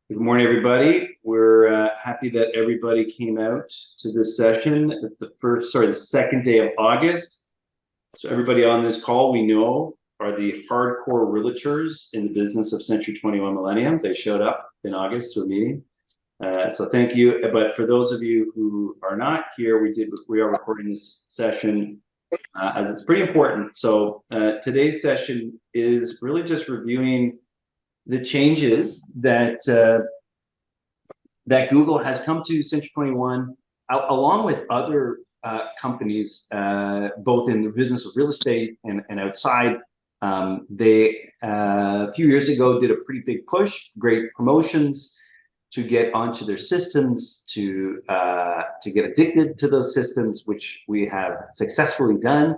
Good morning, everybody. We're happy that everybody came out to this session at the second day of August. So everybody on this call we know are the hardcore realtors in the business of Century 21 Millennium. They showed up in August to a meeting. So thank you. But for those of you who are not here, we are recording this session as it's pretty important. So today's session is really just reviewing the changes that Google has come to Century 21, along with other companies, both in the business of real estate and outside. They a few years ago did a pretty big push, great promotions to get onto their systems, to get addicted to those systems, which we have successfully done.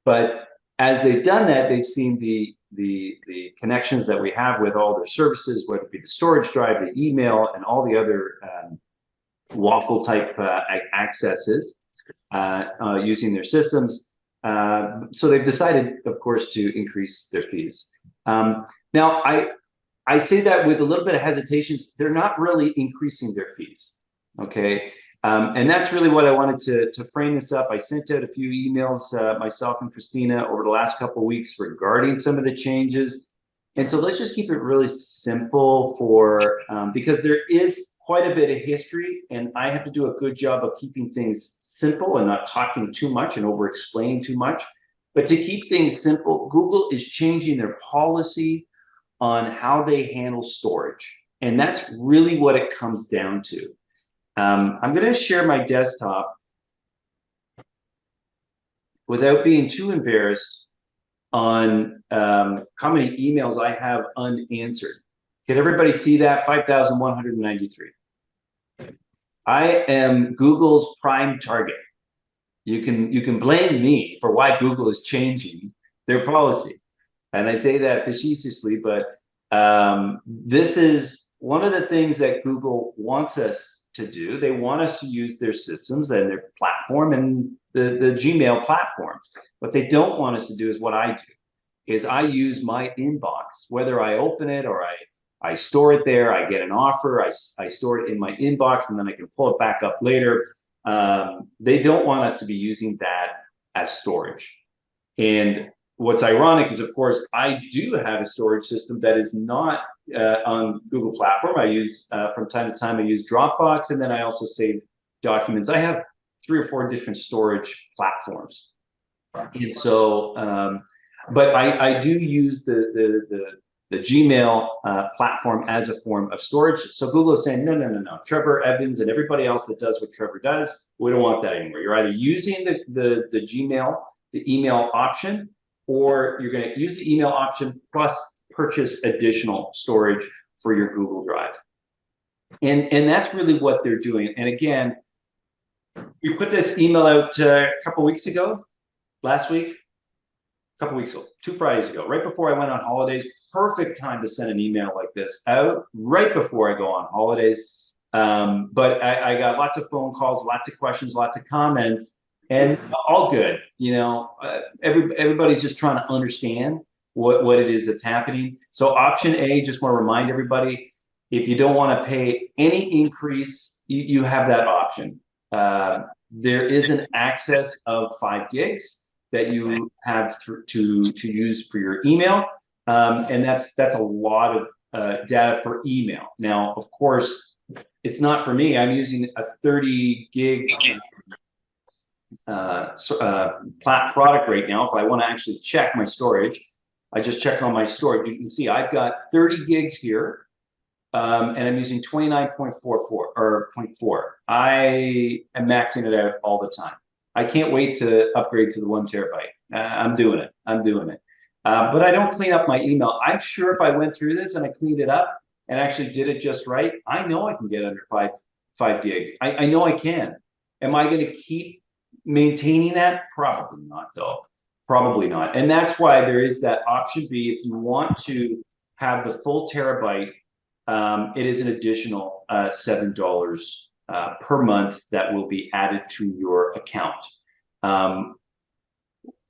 But as they've done that, they've seen the connections that we have with all their services, whether it be the storage drive, the email, and all the other waffle type accesses using their systems. So they've decided, of course, to increase their fees. Now, I say that with a little bit of hesitations. They're not really increasing their fees, okay? And that's really what I wanted to frame this up. I sent out a few emails, myself and Christina, over the last couple of weeks regarding some of the changes. And so let's just keep it really simple because there is quite a bit of history, and I have to do a good job of keeping things simple and not talking too much and over explaining too much. But to keep things simple, Google is changing their policy on how they handle storage. And that's really what it comes down to. I'm going to share my desktop without being too embarrassed on how many emails I have unanswered. Can everybody see that? 5,193. I am Google's prime target. You can blame me for why Google is changing their policy. And I say that facetiously, but this is one of the things that Google wants us to do. They want us to use their systems and their platform and the Gmail platform. What they don't want us to do is what I do, is I use my inbox, whether I open it or I store it there, I get an offer, I store it in my inbox, and then I can pull it back up later. They don't want us to be using that as storage. And what's ironic is, of course, I do have a storage system that is not on Google platform. I use, from time to time, I use Dropbox, and then I also save documents. I have 3 or 4 different storage platforms. And so, but I do use the Gmail platform as a form of storage. So Google is saying, no. Trevor Evans and everybody else that does what Trevor does, we don't want that anymore. You're either using the Gmail, the email option, or you're going to use the email option plus purchase additional storage for your Google Drive. And that's really what they're doing. And again, we put this email out a couple weeks ago, last week, a couple weeks ago, 2 Fridays ago, right before I went on holidays. Perfect time to send an email like this out right before I go on holidays. But I got lots of phone calls, lots of questions, lots of comments. And all good, everybody's just trying to understand what it is that's happening. So option A, just want to remind everybody, if you don't want to pay any increase, you have that option. There is an access of 5 gigs that you have to use for your email, and that's a lot of data for email. Now, of course, it's not for me. I'm using a 30 gig product right now. If I want to actually check my storage, I just check on my storage. You can see I've got 30 gigs here, and I'm using 29.44 or 0.4. I am maxing it out all the time. I can't wait to upgrade to the 1 terabyte. I'm doing it. But I don't clean up my email. I'm sure if I went through this and I cleaned it up and actually did it just right, I know I can get under 5 gig. I know I can. Am I going to keep maintaining that? Probably not, though. Probably not. And that's why there is that option B. If you want to have the full terabyte, it is an additional $7 per month that will be added to your account.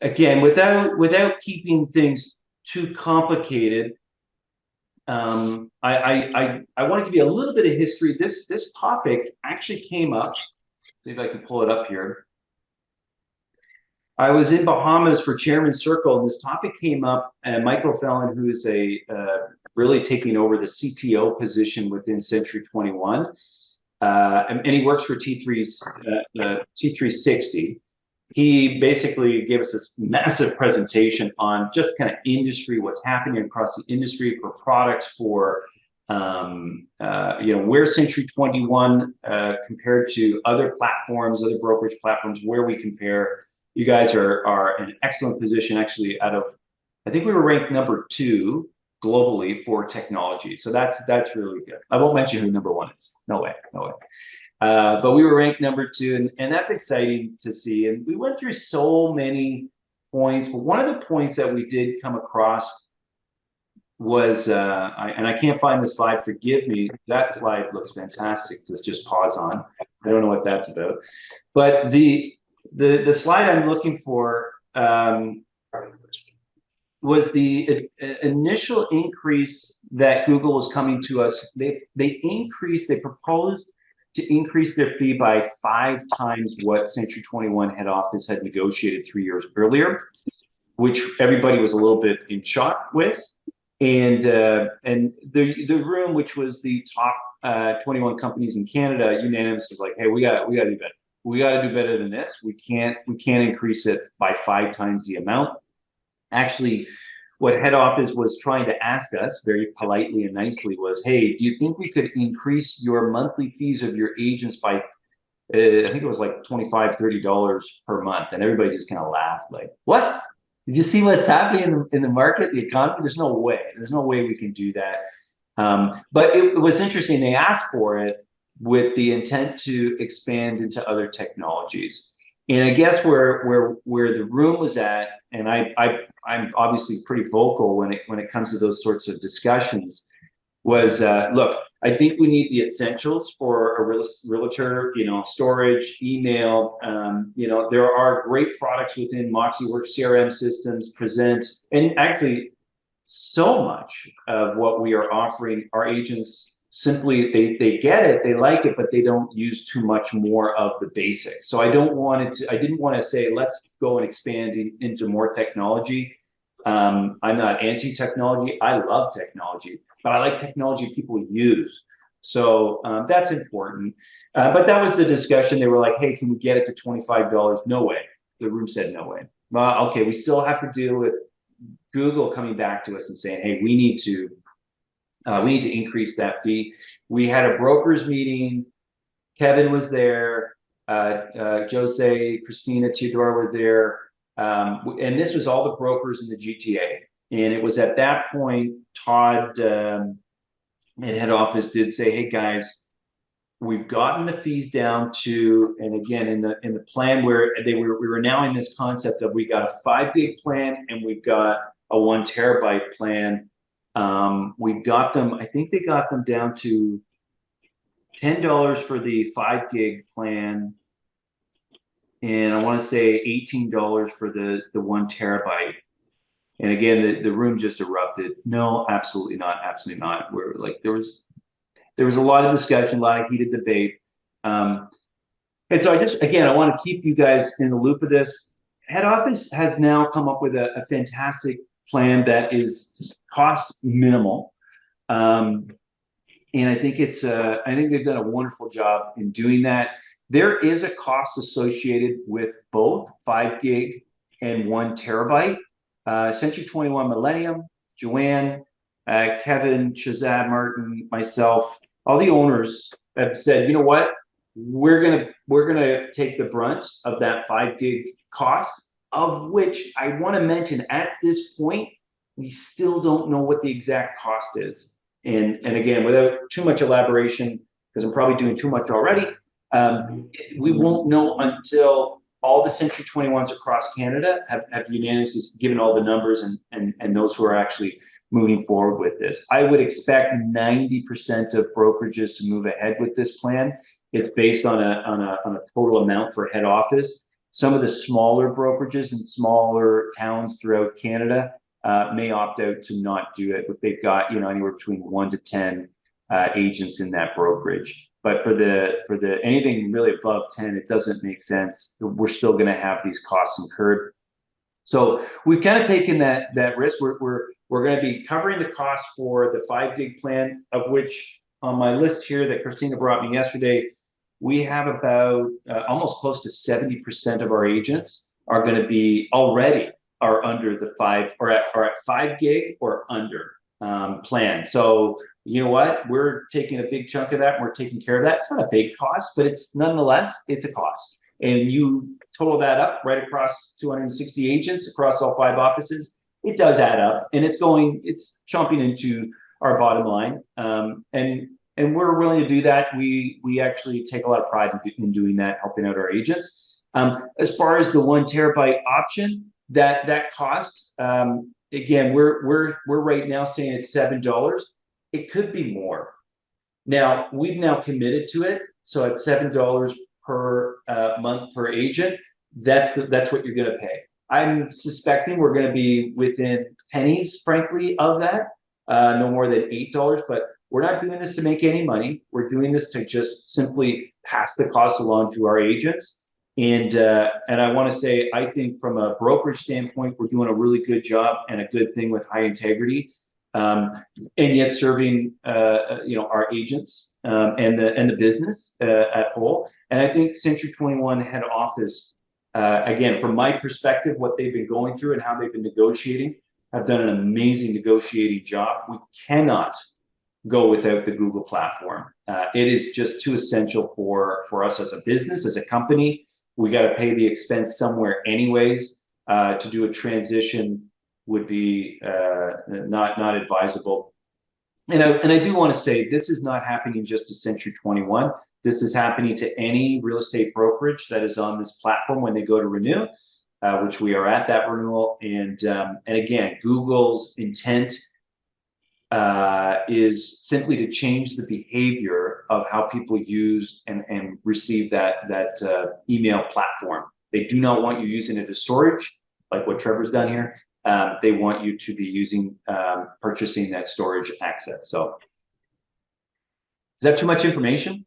Again, without keeping things too complicated, I want to give you a little bit of history. This topic actually came up. See if I can pull it up here. I was in Bahamas for Chairman's Circle, and this topic came up. And Michael Fallon, who is really taking over the CTO position within Century 21, and he works for T360. He basically gave us this massive presentation on just kind of industry, what's happening across the industry for products, for where Century 21 compared to other platforms, other brokerage platforms, where we compare. You guys are in an excellent position, actually. I think we were ranked #2 globally for technology, so that's really good. I won't mention who #1 is. No way. But we were ranked #2, and that's exciting to see. And we went through so many points, but one of the points that we did come across was, I can't find the slide. Forgive me. That slide looks fantastic to just pause on. I don't know what that's about, but the slide I'm looking for was the initial increase that Google was coming to us. They proposed to increase their fee by 5 times what Century 21 head office had negotiated 3 years earlier, which everybody was a little bit in shock with. And the room, which was the top 21 companies in Canada, unanimous was like, hey, we got to do better. We got to do better than this. We can't increase it by 5 times the amount. Actually, what head office was trying to ask us very politely and nicely was, hey, do you think we could increase your monthly fees of your agents by, I think it was like $25, $30 per month? And everybody just kind of laughed, like, what? Did you see what's happening in the market, the economy? There's no way. There's no way we can do that. But it was interesting. They asked for it with the intent to expand into other technologies. And I guess where the room was at, and I'm obviously pretty vocal when it comes to those sorts of discussions, was look, I think we need the essentials for a realtor, storage, email. There are great products within MoxieWorks CRM systems, Present, and actually so much of what we are offering our agents. Simply, they get it, they like it, but they don't use too much more of the basics. So I didn't want to say, let's go and expand into more technology. I'm not anti-technology. I love technology, but I like technology people use. So that's important. But that was the discussion. They were like, hey, can we get it to $25? No way. The room said no way. Well, okay, we still have to deal with Google coming back to us and saying, hey, we need to increase that fee. We had a brokers meeting. Kevin was there. Jose, Christina, Theodore were there. And this was all the brokers in the GTA. And it was at that point, Todd at head office did say, hey, guys, we've gotten the fees down to, and again, in the plan where we were now in this concept of, we got a 5 gig plan and we've got a 1 terabyte plan. We got them, I think they got them down to $10 for the 5 gig plan. And I want to say $18 for the 1 terabyte. And again, the room just erupted. No, absolutely not. Absolutely not. We're like, there was a lot of discussion, a lot of heated debate. And so I want to keep you guys in the loop of this. Head office has now come up with a fantastic plan that is cost minimal. And I think they've done a wonderful job in doing that. There is a cost associated with both 5 gig and 1 terabyte. Century 21 Millennium, Joanne, Kevin, Shazad, Martin, myself, all the owners have said, you know what, we're gonna take the brunt of that 5 gig cost, of which I want to mention at this point, we still don't know what the exact cost is. And again, without too much elaboration, because I'm probably doing too much already, we won't know until all the Century 21s across Canada have unanimously given all the numbers and those who are actually moving forward with this. I would expect 90% of brokerages to move ahead with this plan. It's based on a total amount for head office. Some of the smaller brokerages in smaller towns throughout Canada may opt out to not do it if they've got anywhere between 1 to 10 agents in that brokerage. But for the anything really above 10, it doesn't make sense. We're still going to have these costs incurred. So we've kind of taken that risk. We're going to be covering the cost for the 5 gig plan, of which on my list here that Christina brought me yesterday, we have about almost close to 70% of our agents are going to be already are under the 5 or at 5 gig or under plan. So you know what? We're taking a big chunk of that. And we're taking care of that. It's not a big cost, but it's nonetheless, it's a cost. And you total that up right across 260 agents across all 5 offices, it does add up, and it's chomping into our bottom line. And we're willing to do that. We actually take a lot of pride in doing that, helping out our agents. As far as the 1 terabyte option, that cost, again, we're right now saying it's $7. It could be more. Now we've now committed to it, so at $7 per month per agent, that's what you're going to pay. I'm suspecting we're going to be within pennies, frankly, of that, no more than $8. But we're not doing this to make any money. We're doing this to just simply pass the cost along to our agents. And I want to say, I think from a brokerage standpoint, we're doing a really good job and a good thing with high integrity, and yet serving our agents and the business at whole. And I think Century 21 head office, again, from my perspective, what they've been going through and how they've been negotiating, have done an amazing negotiating job. We cannot go without the Google platform. It is just too essential for us as a business, as a company. We got to pay the expense somewhere anyways. To do a transition would be not advisable. And I do want to say, this is not happening just to Century 21. This is happening to any real estate brokerage that is on this platform when they go to renew, which we are at that renewal. And again, Google's intent is simply to change the behavior of how people use and receive that email platform. They do not want you using it as storage, like what Trevor's done here. They want you to be purchasing that storage access. So is that too much information?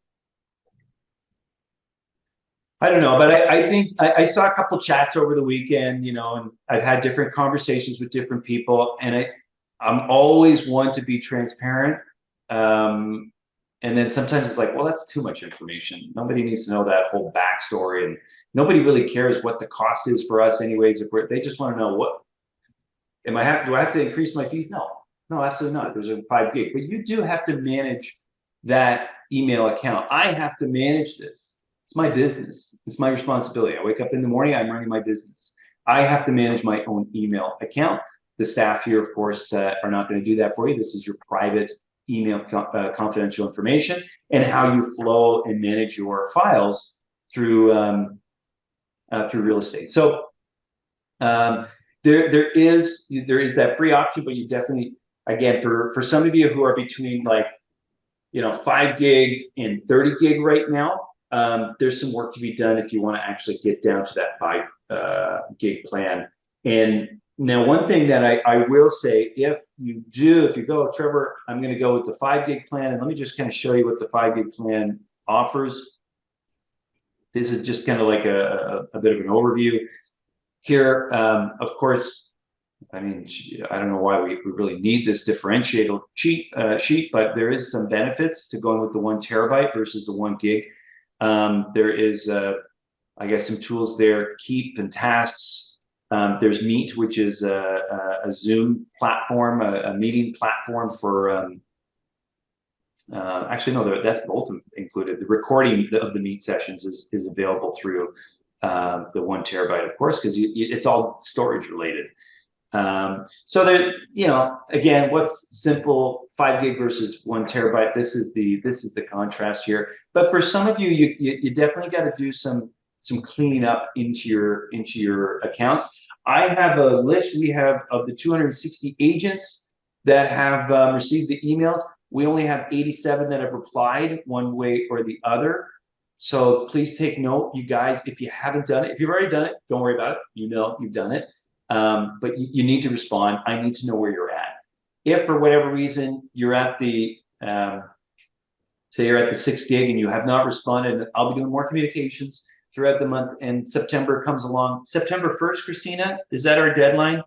I don't know, but I think I saw a couple chats over the weekend, and I've had different conversations with different people, and I'm always one to be transparent. And then sometimes it's like, well, that's too much information. Nobody needs to know that whole backstory, and nobody really cares what the cost is for us anyways. They just want to know, do I have to increase my fees? No, absolutely not. There's a 5 gig, but you do have to manage that email account. I have to manage this. It's my business. It's my responsibility. I wake up in the morning, I'm running my business. I have to manage my own email account. The staff here, of course, are not going to do that for you. This is your private email confidential information, and how you flow and manage your files through real estate. So there is that free option, but you definitely, again, for some of you who are between 5 gig and 30 gig right now, there's some work to be done if you want to actually get down to that 5 gig plan. And now, one thing that I will say, if you go, Trevor, I'm going to go with the 5 gig plan, and let me just kind of show you what the 5 gig plan offers. This is just kind of like a bit of an overview here. Of course, I mean, I don't know why we really need this differentiated sheet, but there is some benefits to going with the 1 terabyte versus the 1 gig. There is, I guess, some tools there, Keep and Tasks. There's Meet, which is a Zoom platform, a meeting platform for, actually, no, that's both included. The recording of the Meet sessions is available through the 1 terabyte, of course, because it's all storage related. So there, again, what's simple 5 gig versus 1 terabyte? This is the contrast here. But for some of you, you definitely got to do some cleaning up into your accounts. I have a list we have of the 260 agents that have received the emails. We only have 87 that have replied one way or the other. So please take note, you guys, if you haven't done it, if you've already done it, don't worry about it. You've done it. but you need to respond. I need to know where you're at. If for whatever reason you're at the say you're at the 6 gig and you have not responded, I'll be doing more communications throughout the month. And September comes along. September 1st, Christina, is that our deadline?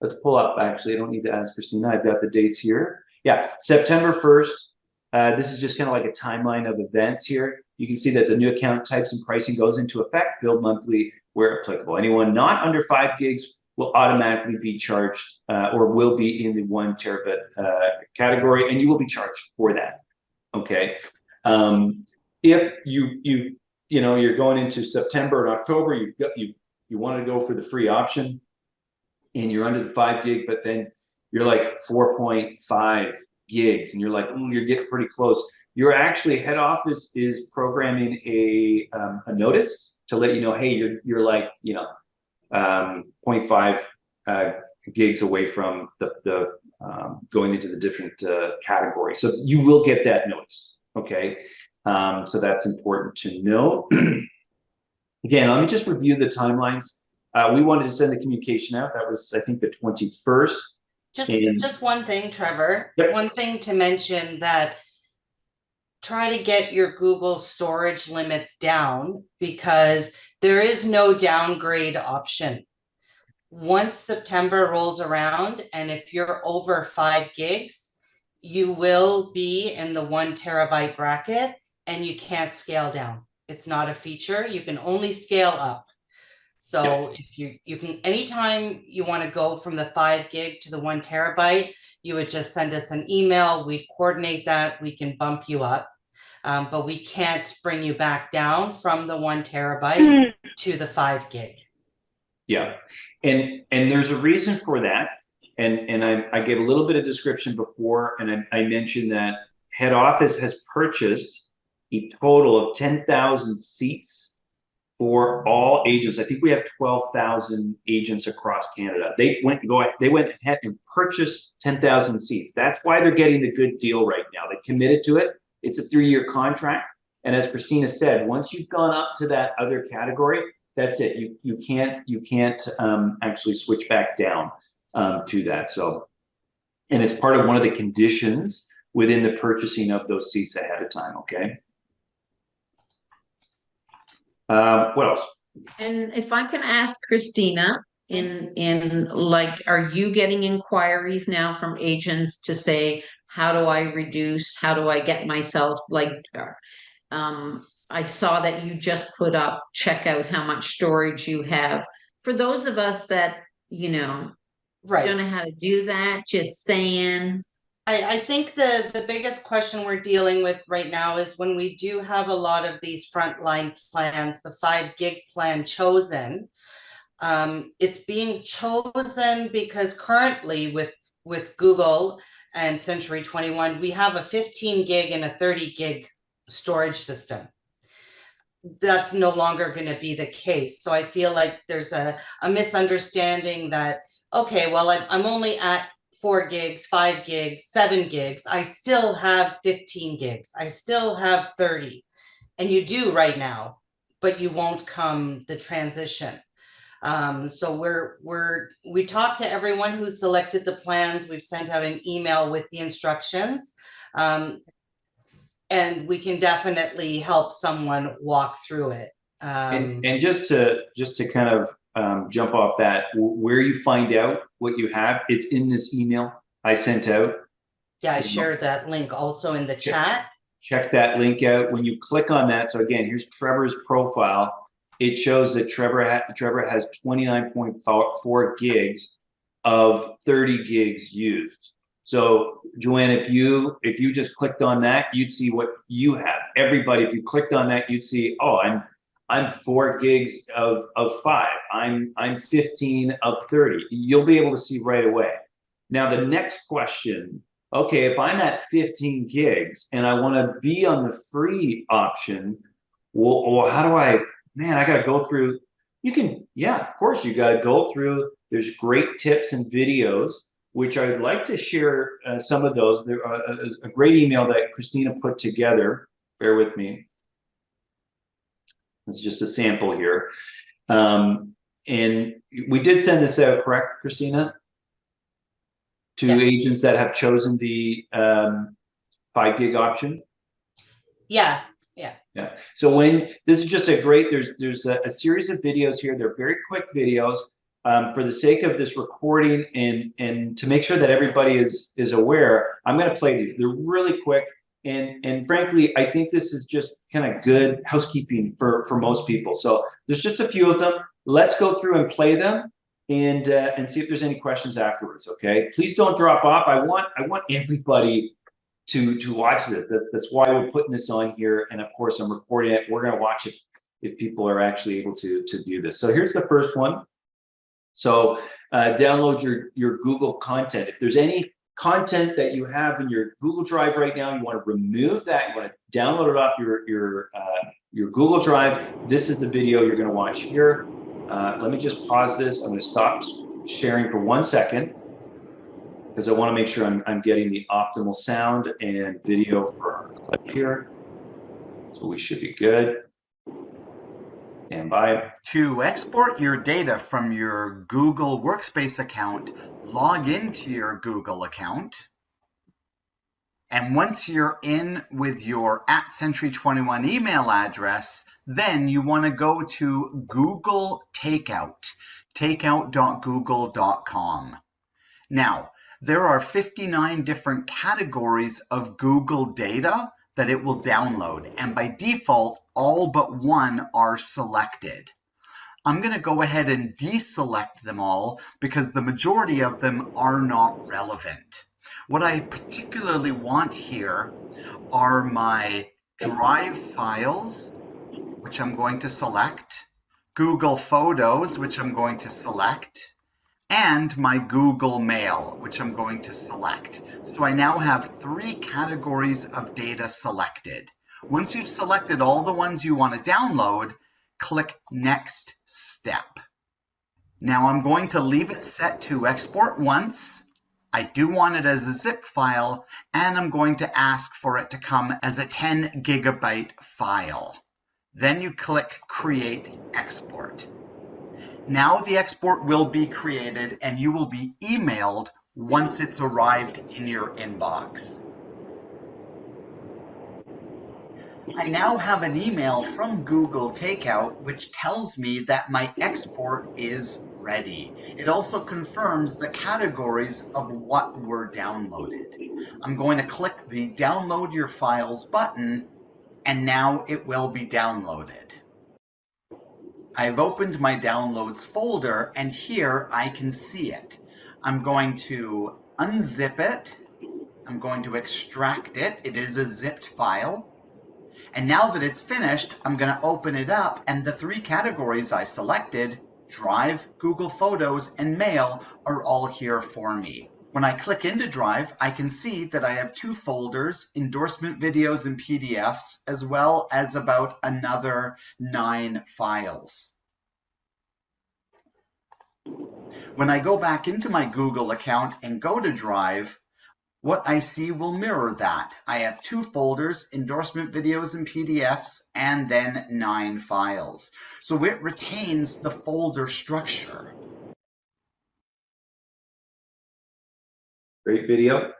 Let's pull up. Actually, I don't need to ask Christina. I've got the dates here. Yeah, September 1st. This is just kind of like a timeline of events here. You can see that the new account types and pricing goes into effect, billed monthly where applicable. Anyone not under 5 gigs will automatically be charged or will be in the 1 terabit category, and you will be charged for that. Okay. If you're going into September and October, you want to go for the free option, and you're under the 5 gig, but then you're like 4.5 gigs, and you're like, you're getting pretty close. You're actually, head office is programming a notice to let you know, hey, you're like 0.5 gigs away from the going into the different categories. So you will get that notice. Okay, so that's important to know. Again, let me just review the timelines. We wanted to send the communication out. That was, I think, the 21st. Just one thing, Trevor. Yep. One thing to mention, that try to get your Google storage limits down, because there is no downgrade option. Once September rolls around, and if you're over 5 gigs, you will be in the 1 terabyte bracket, and you can't scale down. It's not a feature. You can only scale up. So if you can, anytime you want to go from the 5 gig to the 1 terabyte, you would just send us an email. We coordinate that. We can bump you up, but we can't bring you back down from the 1 terabyte to the 5 gig. Yeah, and there's a reason for that. And I gave a little bit of description before, and I mentioned that head office has purchased a total of 10,000 seats for all agents. I think we have 12,000 agents across Canada. They went ahead and purchased 10,000 seats. That's why they're getting the good deal right now. They committed to it. It's a 3-year contract. And as Christina said, once you've gone up to that other category, that's it. You can't actually switch back down to that. So, and it's part of one of the conditions within the purchasing of those seats ahead of time. Okay. What else? And if I can ask Christina, in like, are you getting inquiries now from agents to say, how do I reduce? How do I get myself like, I saw that you just put up, check out how much storage you have. For those of us that, don't know how to do that, just saying. I think the biggest question we're dealing with right now is when we do have a lot of these frontline plans, the 5 gig plan chosen, it's being chosen because currently with Google and Century 21, we have a 15 gig and a 30 gig storage system. That's no longer going to be the case. So I feel like there's a misunderstanding that, okay, well, I'm only at 4 gigs, 5 gigs, 7 gigs. I still have 15 gigs. I still have 30. And you do right now, but you won't come the transition. So we talked to everyone who selected the plans. We've sent out an email with the instructions. And we can definitely help someone walk through it. And just to kind of jump off that, where you find out what you have, it's in this email I sent out. Yeah, I shared that link also in the chat. Check that link out. When you click on that, so again, here's Trevor's profile. It shows that Trevor has 29.4 gigs of 30 gigs used. So Joanne, if you just clicked on that, you'd see what you have. Everybody, if you clicked on that, you'd see, oh, I'm 4 gigs of 5. I'm 15 of 30. You'll be able to see right away. Now the next question, okay, if I'm at 15 gigs and I want to be on the free option, well, how do I got to go through. Of course, you got to go through. There's great tips and videos, which I'd like to share some of those. There is a great email that Christina put together. Bear with me. It's just a sample here. And and we did send this out, correct, Christina? To Yeah. agents that have chosen the 5 gig option. Yeah. Yeah. So when this is just a great, there's a series of videos here. They're very quick videos. For the sake of this recording and to make sure that everybody is aware, I'm going to play these. They're really quick, and frankly, I think this is just kind of good housekeeping for most people. So there's just a few of them. Let's go through and play them, and see if there's any questions afterwards. Okay. Please don't drop off. I want everybody to watch this. That's why we're putting this on here, and of course I'm recording it. We're going to watch it if people are actually able to view this. So here's the first one. So download your Google content. If there's any content that you have in your Google Drive right now, you want to remove that. You want to download it off your Google Drive. This is the video you're going to watch here. Let me just pause this. I'm going to stop sharing for 1 second, because I want to make sure I'm getting the optimal sound and video for our clip here. So we should be good. Stand by. To export your data from your Google Workspace account, log into your Google account. And once you're in with your @Century21 email address, then you want to go to Google Takeout, takeout.google.com. Now, there are 59 different categories of Google data that it will download, and by default, all but one are selected. I'm going to go ahead and deselect them all because the majority of them are not relevant. What I particularly want here are my Drive files, which I'm going to select, Google Photos, which I'm going to select, and my Google Mail, which I'm going to select. So I now have 3 categories of data selected. Once you've selected all the ones you want to download, click Next Step. Now I'm going to leave it set to export once. I do want it as a zip file, and I'm going to ask for it to come as a 10 gigabyte file. Then you click Create Export. Now the export will be created and you will be emailed once it's arrived in your inbox. I now have an email from Google Takeout which tells me that my export is ready. It also confirms the categories of what were downloaded. I'm going to click the Download Your Files button, and now it will be downloaded. I've opened my downloads folder, and here I can see it. I'm going to unzip it. I'm going to extract it. It is a zipped file. And now that it's finished, I'm going to open it up, and the 3 categories I selected, Drive, Google Photos, and Mail, are all here for me. When I click into Drive, I can see that I have 2 folders, endorsement videos and PDFs, as well as about another 9 files. When I go back into my Google account and go to Drive, what I see will mirror that. I have 2 folders, endorsement videos and PDFs, and then 9 files. So it retains the folder structure. Great video.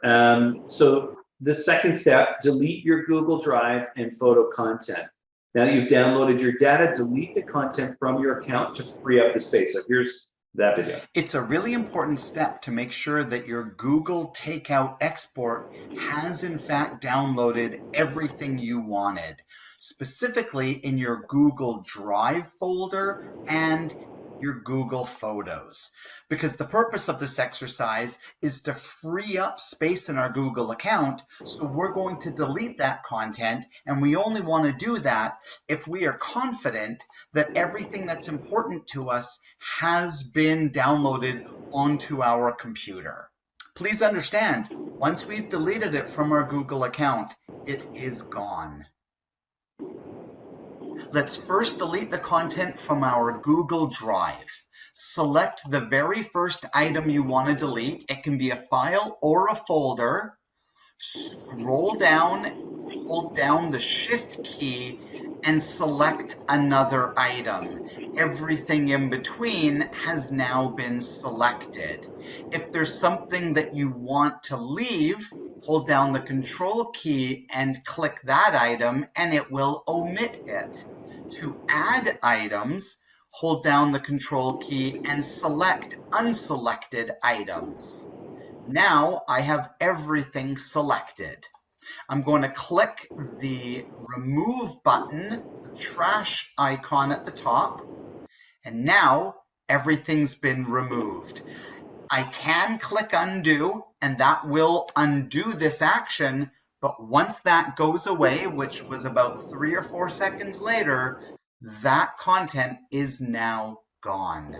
So the second step, delete your Google Drive and photo content. Now that you've downloaded your data, delete the content from your account to free up the space. So here's that video. It's a really important step to make sure that your Google Takeout export has in fact downloaded everything you wanted, specifically in your Google Drive folder and your Google Photos. Because the purpose of this exercise is to free up space in our Google account, so we're going to delete that content, and we only want to do that if we are confident that everything that's important to us has been downloaded onto our computer. Please understand, once we've deleted it from our Google account, it is gone. Let's first delete the content from our Google Drive. Select the very first item you want to delete. It can be a file or a folder. Scroll down, hold down the Shift key, and select another item. Everything in between has now been selected. If there's something that you want to leave, hold down the Control key and click that item and it will omit it. To add items, hold down the Control key and select unselected items. Now I have everything selected. I'm going to click the remove button, the trash icon at the top, and now everything's been removed. I can click undo, and that will undo this action, but once that goes away, which was about 3 or 4 seconds later, that content is now gone.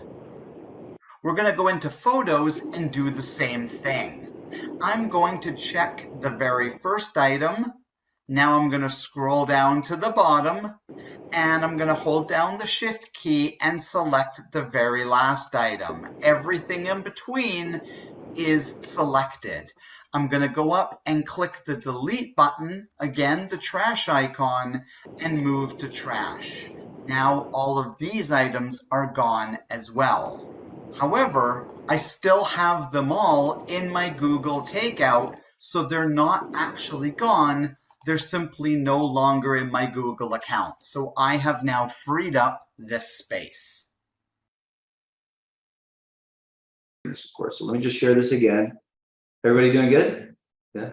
We're going to go into Photos and do the same thing. I'm going to check the very first item. Now I'm going to scroll down to the bottom and I'm going to hold down the Shift key and select the very last item. Everything in between is selected. I'm going to go up and click the delete button, again the trash icon, and move to trash. Now all of these items are gone as well. However, I still have them all in my Google Takeout, so they're not actually gone. They're simply no longer in my Google account. So I have now freed up this space. Of course. So let me just share this again. Everybody doing good? Yeah.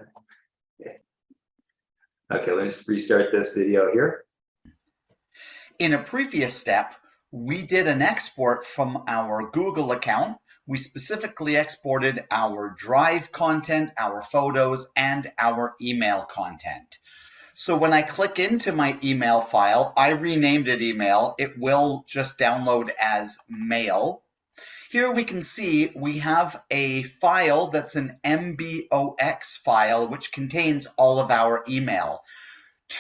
Okay, let me restart this video here. In a previous step, we did an export from our Google account. We specifically exported our Drive content, our photos, and our email content. So when I click into my email file, I renamed it email. It will just download as mail. Here we can see we have a file that's an MBOX file, which contains all of our email.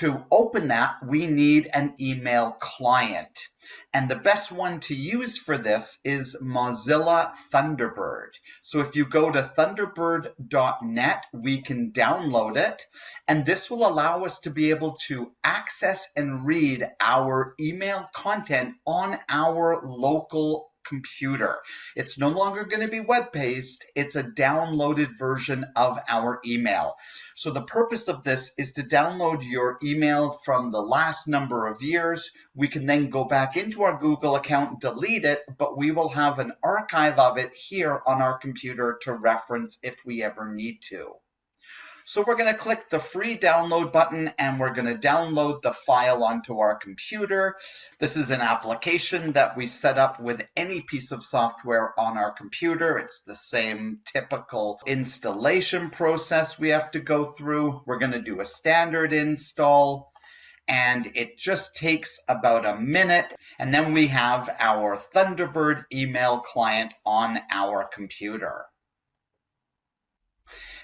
To open that, we need an email client. And the best one to use for this is Mozilla Thunderbird. So if you go to thunderbird.net, we can download it. And this will allow us to be able to access and read our email content on our local computer. It's no longer going to be web-based. It's a downloaded version of our email. So the purpose of this is to download your email from the last number of years. We can then go back into our Google account, delete it, but we will have an archive of it here on our computer to reference if we ever need to. So we're going to click the free download button and we're going to download the file onto our computer. This is an application that we set up with any piece of software on our computer. It's the same typical installation process we have to go through. We're going to do a standard install and it just takes about a minute. And then we have our Thunderbird email client on our computer.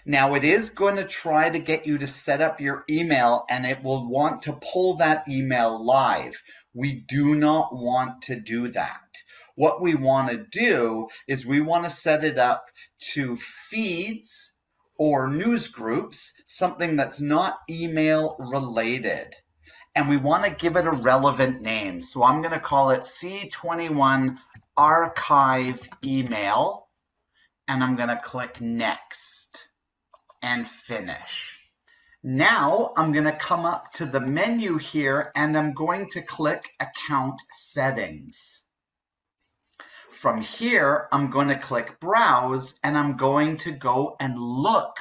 Now it is going to try to get you to set up your email and it will want to pull that email live. We do not want to do that. What we want to do is we want to set it up to feeds or news groups, something that's not email related. And we want to give it a relevant name. So I'm going to call it C21 Archive Email and I'm going to click Next and finish. Now I'm going to come up to the menu here and I'm going to click Account Settings. From here, I'm going to click Browse and I'm going to go and look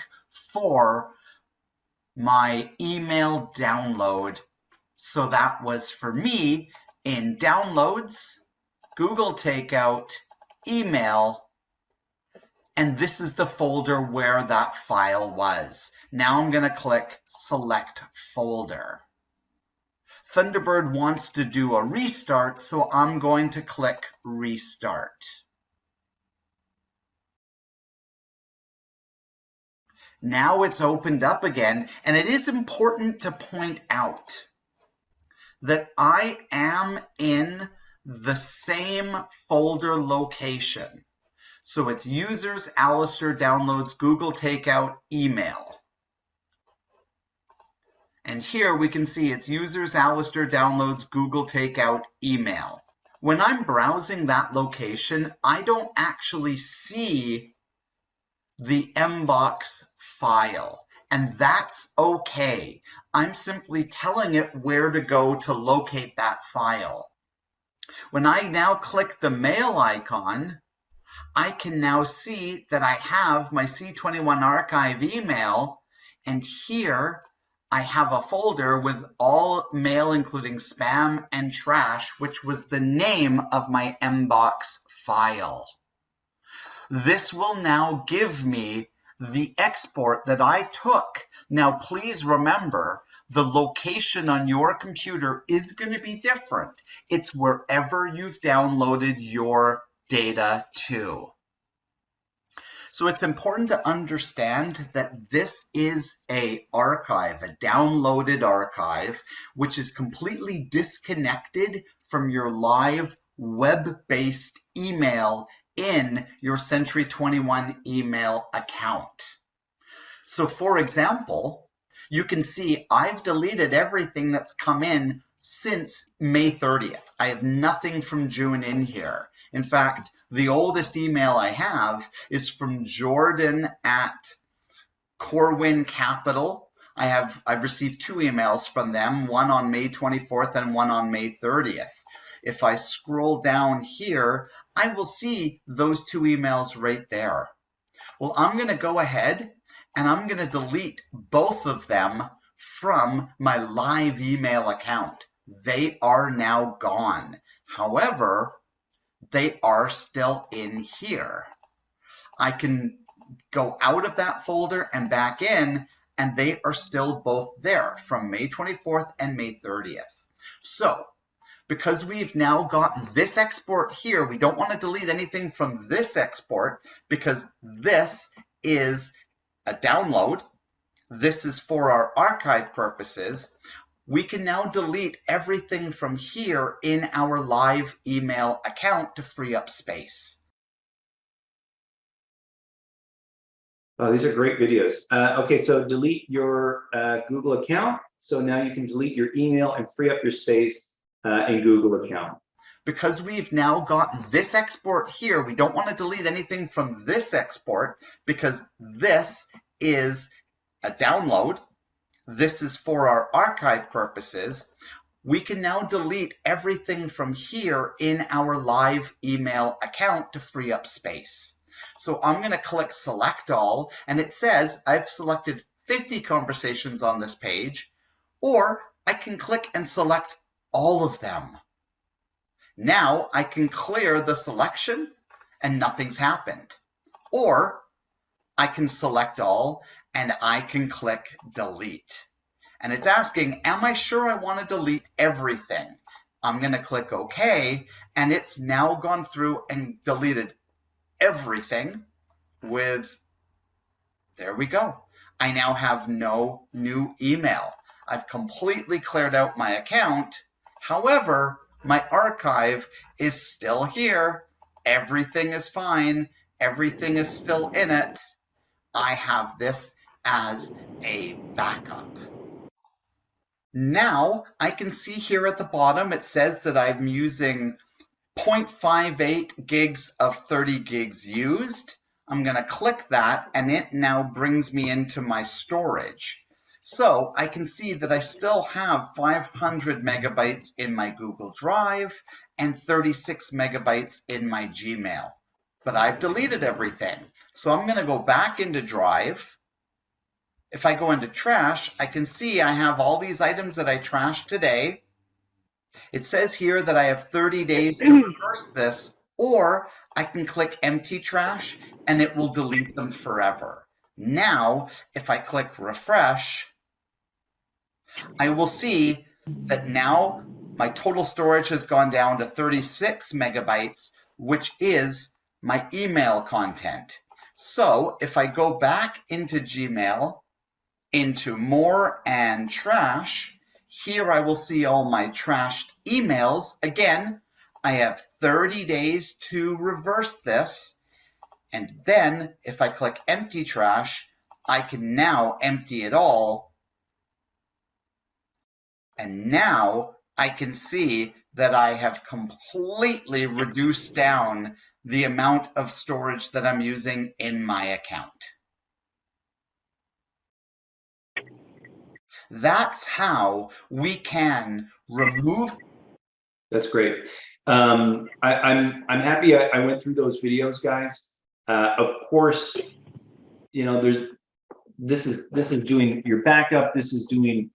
for my email download. So that was for me in Downloads, Google Takeout, Email, and this is the folder where that file was. Now I'm going to click Select Folder. Thunderbird wants to do a restart, so I'm going to click Restart. Now it's opened up again, and it is important to point out that I am in the same folder location. So it's Users, Alistair, Downloads, Google Takeout, Email. And here we can see it's users Alistair downloads Google Takeout email. When I'm browsing that location, I don't actually see the Mbox file, and that's okay. I'm simply telling it where to go to locate that file. When I now click the mail icon, I can now see that I have my C21 archive email, and here I have a folder with all mail, including spam and trash, which was the name of my Mbox file. This will now give me the export that I took. Now, please remember, the location on your computer is going to be different. It's wherever you've downloaded your data to. So it's important to understand that this is an archive, a downloaded archive, which is completely disconnected from your live web-based email in your Century 21 email account. So for example, you can see I've deleted everything that's come in since May 30th. I have nothing from June in here. In fact, the oldest email I have is from Jordan at Corwin Capital. I've received 2 emails from them, one on May 24th and one on May 30th. If I scroll down here, I will see those 2 emails right there. Well, I'm going to go ahead and I'm going to delete both of them from my live email account. They are now gone. However, they are still in here. I can go out of that folder and back in, and they are still both there from May 24th and May 30th. So, because we've now got this export here, we don't want to delete anything from this export because this is a download. This is for our archive purposes. We can now delete everything from here in our live email account to free up space. Oh, these are great videos. Okay, so delete your Google account. So now you can delete your email and free up your space in Google account. Because we've now got this export here, we don't want to delete anything from this export because this is a download. This is for our archive purposes. We can now delete everything from here in our live email account to free up space. So I'm going to click select all, and it says I've selected 50 conversations on this page, or I can click and select all of them. Now I can clear the selection and nothing's happened. Or I can select all and I can click delete. And it's asking, am I sure I want to delete everything? I'm going to click OK, and it's now gone through and deleted everything with, there we go. I now have no new email. I've completely cleared out my account. However, my archive is still here. Everything is fine. Everything is still in it. I have this as a backup. Now I can see here at the bottom, it says that I'm using 0.58 gigs of 30 gigs used. I'm going to click that and it now brings me into my storage. So I can see that I still have 500 megabytes in my Google Drive and 36 megabytes in my Gmail. But I've deleted everything. So I'm going to go back into Drive. If I go into trash, I can see I have all these items that I trashed today. It says here that I have 30 days to reverse this, or I can click empty trash and it will delete them forever. Now, if I click refresh, I will see that now my total storage has gone down to 36 megabytes, which is my email content. So if I go back into Gmail, into more and trash, here I will see all my trashed emails. Again, I have 30 days to reverse this. And then if I click empty trash, I can now empty it all And now I can see that I have completely reduced down the amount of storage that I'm using in my account. That's how we can remove. That's great. I'm happy I went through those videos, guys. Of course, you know, this is doing your backup. This is doing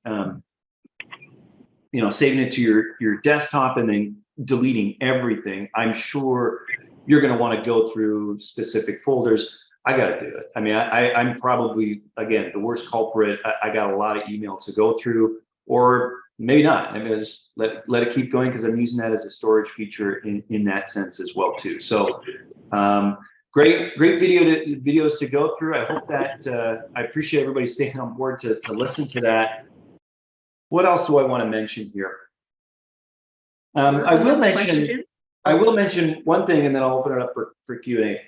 you know, saving it to your desktop and then deleting everything. I'm sure you're going to want to go through specific folders. I got to do it. I mean, I'm probably, again, the worst culprit. I got a lot of email to go through, or maybe not. Maybe I just let it keep going because I'm using that as a storage feature in that sense as well too. So great videos to go through. I hope that I appreciate everybody staying on board to listen to that. What else do I want to mention here? I will mention one thing, and then I'll open it up for Q&A.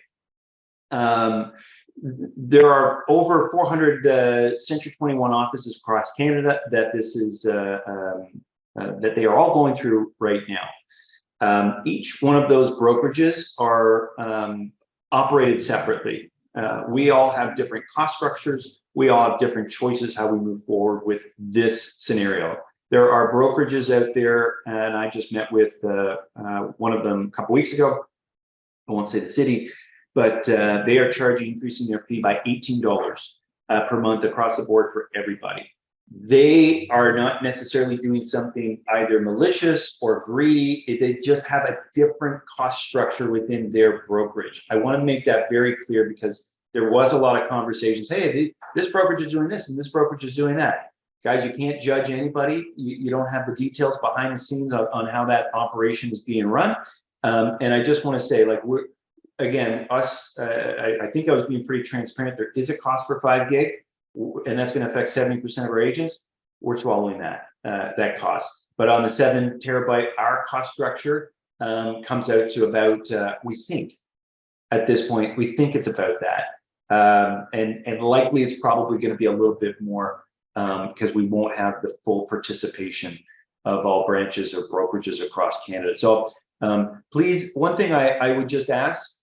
There are over 400 Century 21 offices across Canada that this is that they are all going through right now. Each one of those brokerages are operated separately. We all have different cost structures. We all have different choices how we move forward with this scenario. There are brokerages out there, and I just met with one of them a couple weeks ago. I won't say the city, but they are increasing their fee by $18 per month across the board for everybody. They are not necessarily doing something either malicious or greedy. They just have a different cost structure within their brokerage. I want to make that very clear because there was a lot of conversations. Hey, this brokerage is doing this and this brokerage is doing that. Guys, you can't judge anybody. You don't have the details behind the scenes on how that operation is being run. And I just want to say, like, again, I think I was being pretty transparent. There is a cost per 5 gig, and that's going to affect 70% of our agents. We're swallowing that cost. But on the 7 terabyte, our cost structure comes out to about, we think at this point, we think it's about that. And likely it's probably going to be a little bit more because we won't have the full participation of all branches or brokerages across Canada. So please, one thing I would just ask,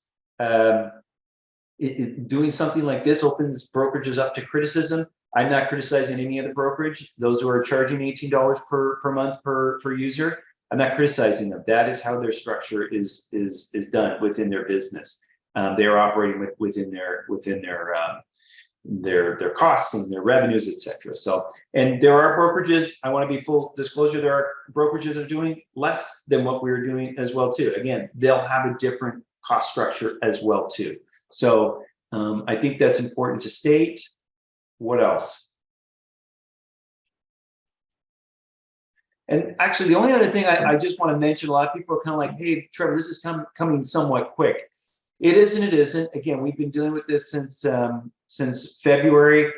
doing something like this opens brokerages up to criticism. I'm not criticizing any of the brokerage. Those who are charging $18 per month per user, I'm not criticizing them. That is how their structure is done within their business. They are operating within their costs and their revenues, etc. So, and there are brokerages, I want to be full disclosure, there are brokerages that are doing less than what we're doing as well too. Again, they'll have a different cost structure as well too. So I think that's important to state. What else? And actually, the only other thing I just want to mention, a lot of people are kind of like, hey, Trevor, this is coming somewhat quick. It is and it isn't. Again, we've been dealing with this since February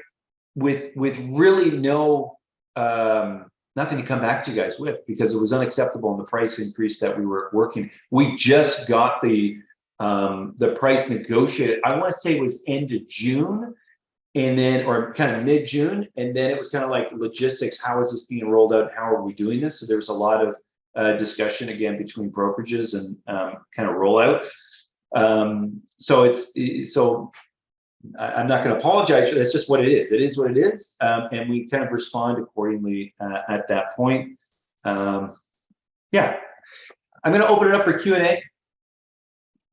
with really no nothing to come back to you guys with, because it was unacceptable in the price increase that we were working. We just got the price negotiated. I want to say it was end of June, and then, or kind of mid-June, and then it was kind of like logistics. How is this being rolled out? How are we doing this? So there was a lot of discussion again between brokerages and kind of rollout. So I'm not going to apologize for that. It's just what it is. It is what it is, and we kind of respond accordingly at that point. Yeah, I'm going to open it up for Q&A,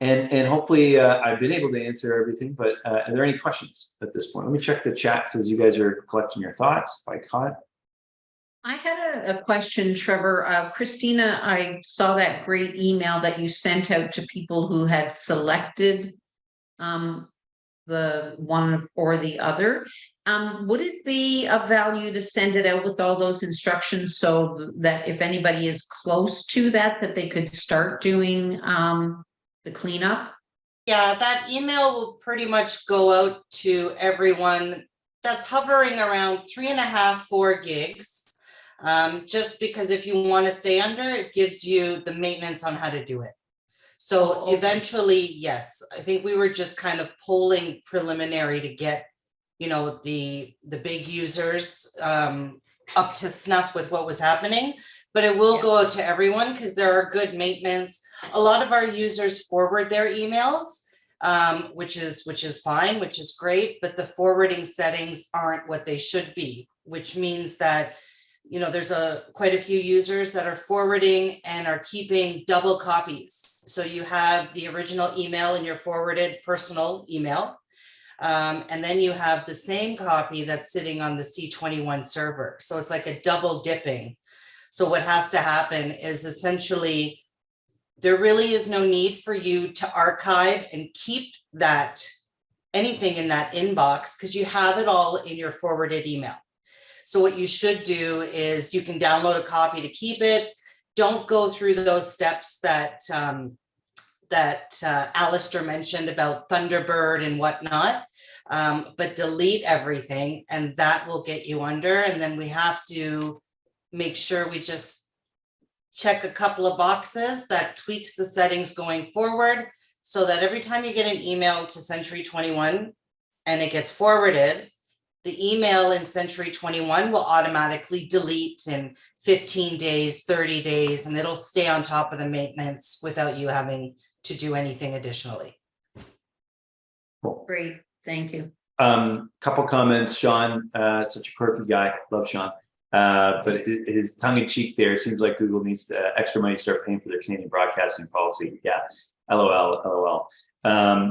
and hopefully I've been able to answer everything. But are there any questions at this point? Let me check the chat so as you guys are collecting your thoughts. If I caught. I had a question, Trevor. Christina, I saw that great email that you sent out to people who had selected the one or the other. Would it be of value to send it out with all those instructions so that if anybody is close to that they could start doing the cleanup? Yeah, that email will pretty much go out to everyone that's hovering around 3.5-4 gigs. Just because if you want to stay under, it gives you the maintenance on how to do it. So eventually, yes, I think we were just kind of polling preliminary to get, you know, the big users up to snuff with what was happening, but it will go out to everyone because there are good maintenance. A lot of our users forward their emails, which is fine, which is great, but the forwarding settings aren't what they should be, which means that, you know, there's quite a few users that are forwarding and are keeping double copies. So you have the original email in your forwarded personal email, and then you have the same copy that's sitting on the C21 server. So it's like a double dipping. So what has to happen is essentially, there really is no need for you to archive and keep anything in that inbox, because you have it all in your forwarded email. So what you should do is you can download a copy to keep it. Don't go through those steps that Alistair mentioned about Thunderbird and whatnot, but delete everything, and that will get you under. And then we have to make sure we just check a couple of boxes that tweaks the settings going forward, so that every time you get an email to Century 21 and it gets forwarded, the email in Century 21 will automatically delete in 15 days, 30 days, and it'll stay on top of the maintenance without you having to do anything additionally. Cool. Great, thank you. Couple comments. Sean, such a quirky guy, love Sean. But his tongue in cheek there, seems like Google needs extra money to start paying for their Canadian broadcasting policy. Yeah, LOL.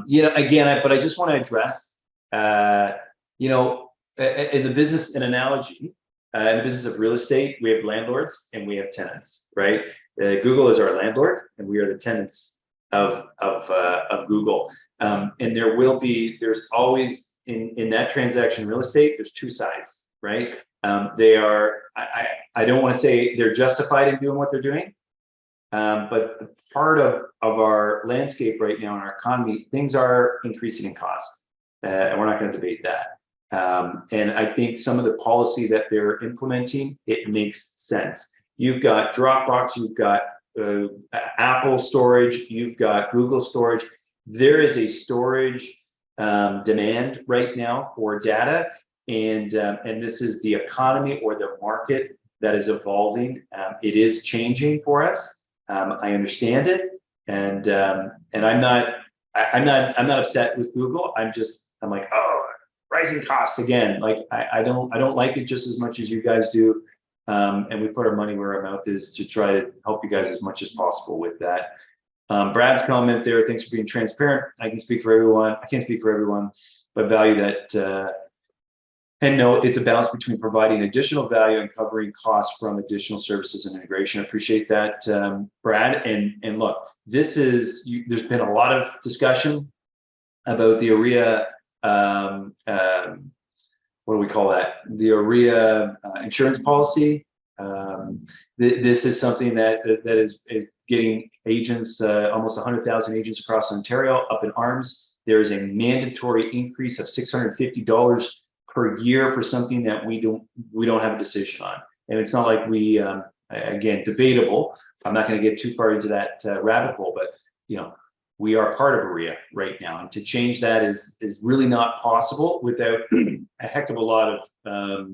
You know, again, but I just want to address, you know, in the business, an analogy, in the business of real estate, we have landlords and we have tenants, right? Google is our landlord and we are the tenants of Google. And there's always in that transaction, real estate, there's two sides, right? They are, I don't want to say they're justified in doing what they're doing, but the part of our landscape right now in our economy, things are increasing in cost, and we're not going to debate that. And I think some of the policy that they're implementing, it makes sense. You've got Dropbox, you've got Apple storage, you've got Google storage. There is a storage demand right now for data. And this is the economy or the market that is evolving. It is changing for us. I understand it, and I'm not upset with Google. I'm like, oh, rising costs again. Like I don't like it just as much as you guys do. And we put our money where our mouth is to try to help you guys as much as possible with that. Brad's comment there, thanks for being transparent. I can speak for everyone. I can't speak for everyone, but value that. And no, it's a balance between providing additional value and covering costs from additional services and integration. I appreciate that, Brad. And look, there's been a lot of discussion about the AREA, what do we call that? The AREA insurance policy. This is something that is getting agents, almost 100,000 agents across Ontario up in arms. There is a mandatory increase of $650 per year for something that we don't have a decision on. And it's not like we, again, debatable. I'm not going to get too far into that rabbit hole, but you know, we are part of AREA right now, and to change that is really not possible without a heck of a lot of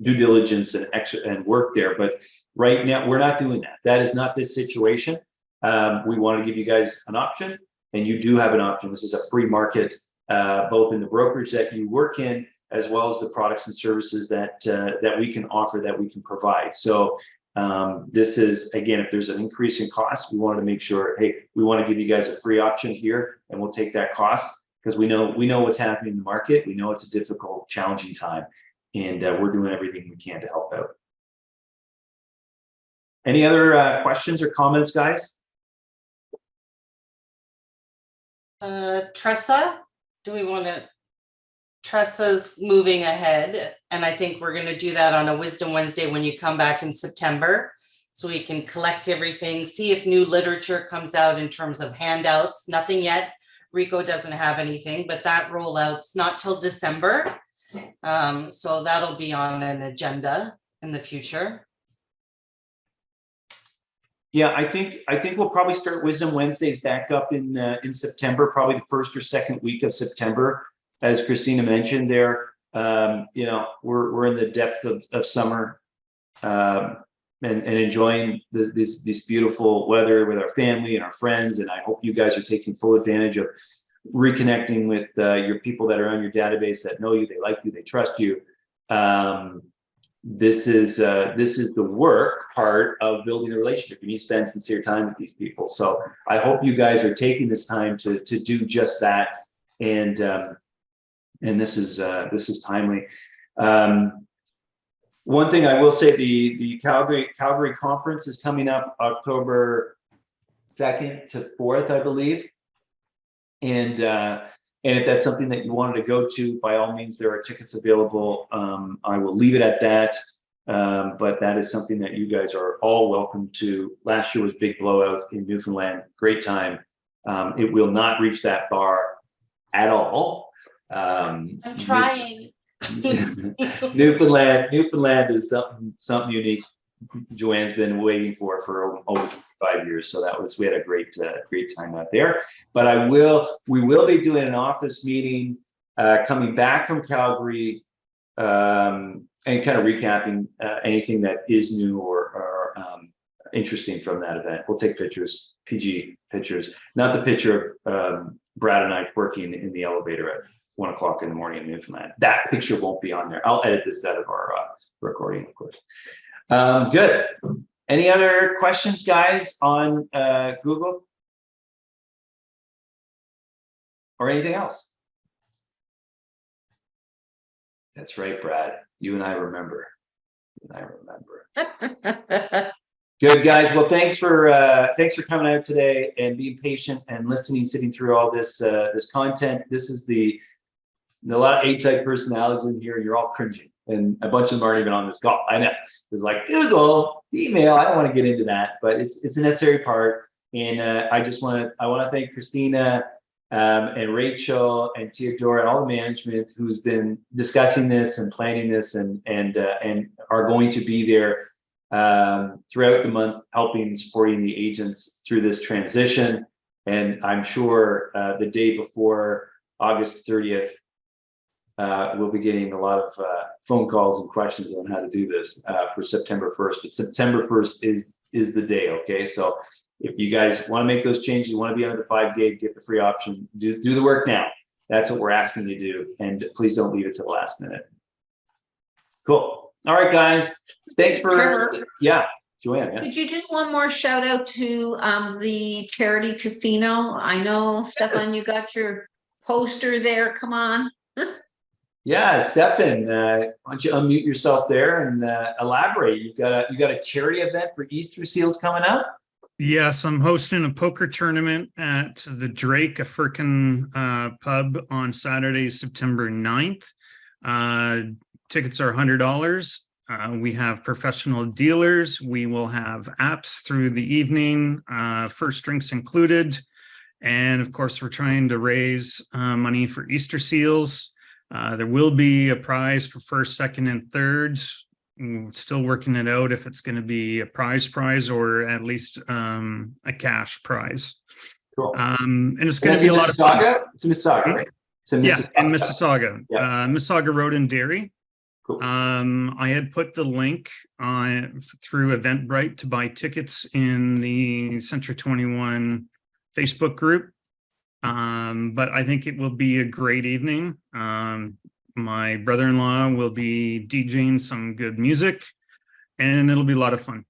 due diligence and work there. But right now, we're not doing that. That is not this situation. We want to give you guys an option, and you do have an option. This is a free market, both in the brokerage that you work in, as well as the products and services that we can offer, that we can provide. So this is, again, if there's an increase in cost, we wanted to make sure, hey, we want to give you guys a free option here, and we'll take that cost because we know what's happening in the market. We know it's a difficult, challenging time, and we're doing everything we can to help out. Any other questions or comments, guys? Tressa, do we want to? Tressa's moving ahead, and I think we're going to do that on a Wisdom Wednesday when you come back in September, so we can collect everything, see if new literature comes out in terms of handouts. Nothing yet. Rico doesn't have anything, but that rollout's not till December. So that'll be on an agenda in the future. Yeah, I think we'll probably start Wisdom Wednesdays back up in September, probably the first or second week of September. As Christina mentioned there, you know, we're in the depth of summer. and enjoying this beautiful weather with our family and our friends. And I hope you guys are taking full advantage of reconnecting with your people that are on your database, that know you, they like you, they trust you. This is the work part of building a relationship. You need to spend sincere time with these people. So I hope you guys are taking this time to do just that. And this is timely. One thing I will say, the Calgary conference is coming up October 2nd to 4th, I believe. And if that's something that you wanted to go to, by all means, there are tickets available. I will leave it at that. But that is something that you guys are all welcome to. Last year was Big Blowout in Newfoundland. Great time. It will not reach that bar at all. I'm trying. Newfoundland is something unique. Joanne's been waiting for over 5 years, so we had a great time out there. But we will be doing an office meeting coming back from Calgary, and kind of recapping anything that is new or interesting from that event. We'll take pictures, PG pictures, not the picture of Brad and I working in the elevator at 1 o'clock in the morning in Newfoundland. That picture won't be on there. I'll edit this out of our recording, of course. Good. Any other questions, guys, on Google or anything else? That's right, Brad. You and I remember. Good, guys. Well, thanks for coming out today and being patient and listening, sitting through all this content. This is a lot of A-type personalities in here, and you're all cringing. And a bunch of them aren't even on this call. I know. It's like Google, email. I don't want to get into that, but it's a necessary part. And I want to thank Christina and Rachel and Theodora and all the management who's been discussing this and planning this and are going to be there throughout the month, helping, supporting the agents through this transition. And I'm sure the day before August 30th, we'll be getting a lot of phone calls and questions on how to do this for September 1st. But September 1st is the day, okay? So if you guys want to make those changes, you want to be under the 5 gig, get the free option, do the work now. That's what we're asking you to do. And please don't leave it to the last minute. Cool. All right, guys. Thanks for, Trevor, yeah, Joanne. Yeah. could you do one more shout out to the charity casino? I know, Stefan, you got your poster there. Come on. Yeah, Stefan, why don't you unmute yourself there and elaborate? You got a charity event for Easter seals coming up? Yes, I'm hosting a poker tournament at the Drake, a Firkin pub on Saturday, September 9th. Tickets are $100. We have professional dealers. We will have apps through the evening, first drinks included. And of course, we're trying to raise money for Easter seals. There will be a prize for first, second, and thirds. We're still working it out if it's going to be a prize or at least a cash prize. Cool. And it's going to be a lot of fun. It's in Mississauga, right? It's in Mississauga. Yeah, in Mississauga. Yeah. Mississauga Road and Dairy. Cool. I had put the link through Eventbrite to buy tickets in the Century 21 Facebook group. But I think it will be a great evening. My brother-in-law will be DJing some good music, and it'll be a lot of fun.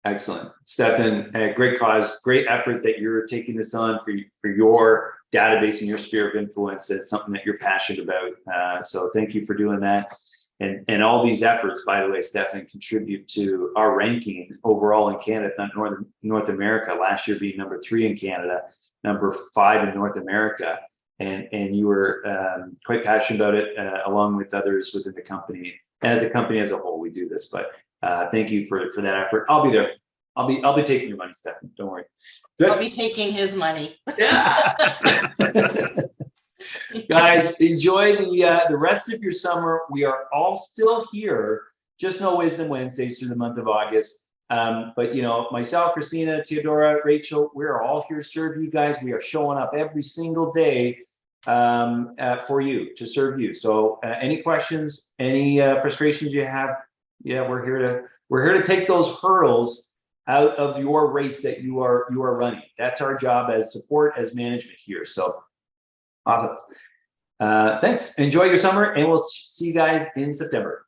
Excellent. Stefan, great cause, great effort that you're taking this on for your database and your sphere of influence. It's something that you're passionate about. So thank you for doing that. And all these efforts, by the way, Stefan, contribute to our ranking overall in Canada, not North America, last year being number 3 in Canada, number 5 in North America. And you were quite passionate about it, along with others within the company. As the company as a whole, we do this. But thank you for that effort. I'll be there. I'll be taking your money, Stefan. Don't worry. Good. I'll be taking his money. Yeah. Guys, enjoy the rest of your summer. We are all still here. Just no Wisdom Wednesdays through the month of August. But myself, Christina, Theodora, Rachel, we're all here to serve you guys. We are showing up every single day for you, to serve you. So any questions, any frustrations you have, Yeah, we're here to take those hurdles out of your race that you are running. That's our job as support, as management here. So awesome. Thanks. Enjoy your summer, and we'll see you guys in September.